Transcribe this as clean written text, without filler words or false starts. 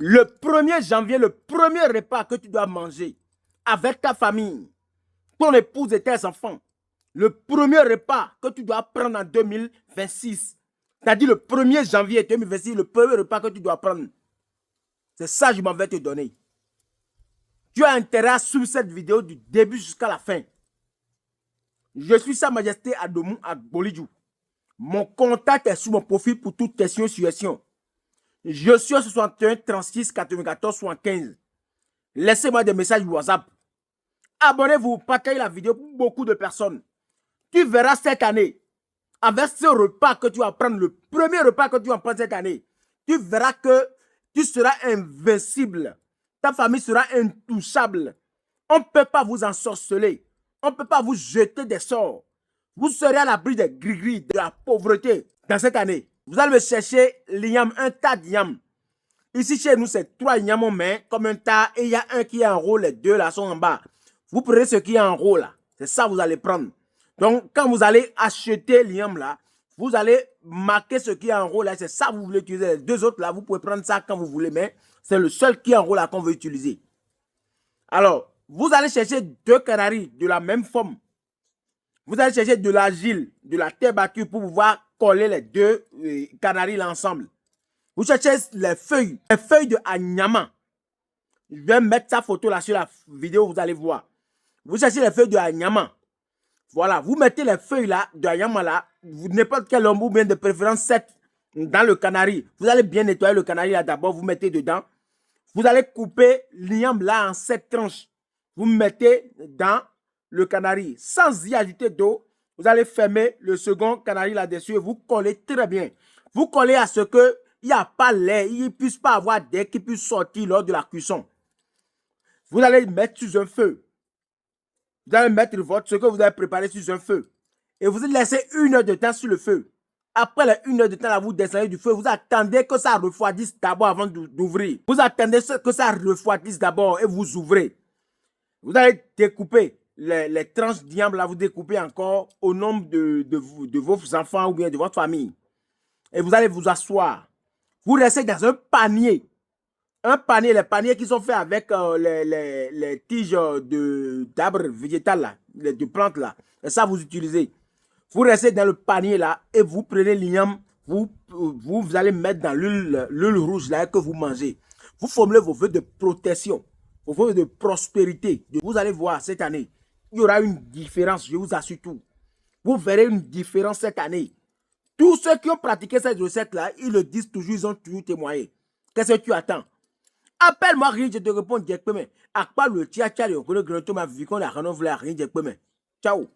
Le 1er janvier, le premier repas que tu dois manger avec ta famille, ton épouse et tes enfants, le premier repas que tu dois prendre en 2026, c'est-à-dire le 1er janvier 2026, le premier repas que tu dois prendre, c'est ça que je m'en vais te donner. Tu as intérêt à suivre cette vidéo du début jusqu'à la fin. Je suis Sa Majesté Adomou Agbolidjou. Mon contact est sous mon profil pour toutes tes situations. Je suis au 61 36 94 75. Laissez-moi des messages WhatsApp. Abonnez-vous, partagez la vidéo pour beaucoup de personnes. Tu verras cette année, avec ce repas que tu vas prendre, le premier repas que tu vas prendre cette année, tu verras que tu seras invincible. Ta famille sera intouchable. On ne peut pas vous ensorceler. On ne peut pas vous jeter des sorts. Vous serez à l'abri des gris-gris, de la pauvreté dans cette année. Vous allez me chercher l'igname, un tas d'igname. Ici, chez nous, c'est 3 ignames en main, comme un tas, et il y a un qui est en haut, les 2 là sont en bas. Vous prenez ce qui est en haut là. C'est ça que vous allez prendre. Donc, quand vous allez acheter l'igname là, vous allez marquer ce qui est en haut là. C'est ça que vous voulez utiliser. Les 2 autres là, vous pouvez prendre ça quand vous voulez, mais c'est le seul qui est en haut là qu'on veut utiliser. Alors, vous allez chercher 2 canaris de la même forme. Vous allez chercher de l'argile, de la terre battue pour pouvoir coller les 2 canaris là ensemble. Vous cherchez les feuilles de Anyama. Je vais mettre sa photo là sur la vidéo, vous allez voir. Vous cherchez les feuilles de Anyama. Voilà, vous mettez les feuilles là, de Anyama là, n'importe quel ombre ou bien de préférence 7 dans le canari. Vous allez bien nettoyer le canari là d'abord, vous mettez dedans. Vous allez couper l'igname là en 7 tranches. Vous mettez dans le canari sans y ajouter d'eau. Vous allez fermer le second canari là-dessus et vous collez très bien. Vous collez à ce que il n'y a pas l'air, il ne puisse pas avoir d'air qui puisse sortir lors de la cuisson. Vous allez mettre sur un feu. Vous allez mettre ce que vous avez préparé sur un feu. Et vous laissez 1 heure de temps sur le feu. Après les 1 heure de temps, là, vous descendez du feu. Vous attendez que ça refroidisse d'abord avant d'ouvrir. Vous attendez que ça refroidisse d'abord et vous ouvrez. Vous allez découper les tranches d'igname, là, vous découpez encore au nombre de vos enfants ou bien de votre famille. Et vous allez vous asseoir. Vous restez dans un panier. Un panier, les paniers qui sont faits avec les tiges d'arbres végétales, là, de plantes là. Et ça, vous utilisez. Vous restez dans le panier là et vous prenez l'igname, vous allez mettre dans l'huile rouge là que vous mangez. Vous formulez vos vœux de protection, vos vœux de prospérité. Vous allez voir cette année, il y aura une différence, je vous assure tout. Vous verrez une différence cette année. Tous ceux qui ont pratiqué cette recette-là, ils le disent toujours, ils ont toujours témoigné. Qu'est-ce que tu attends? Appelle-moi, je te réponds directement. À quoi le tia le gros ma vie qu'on a renouvelé à rien directement. Ciao.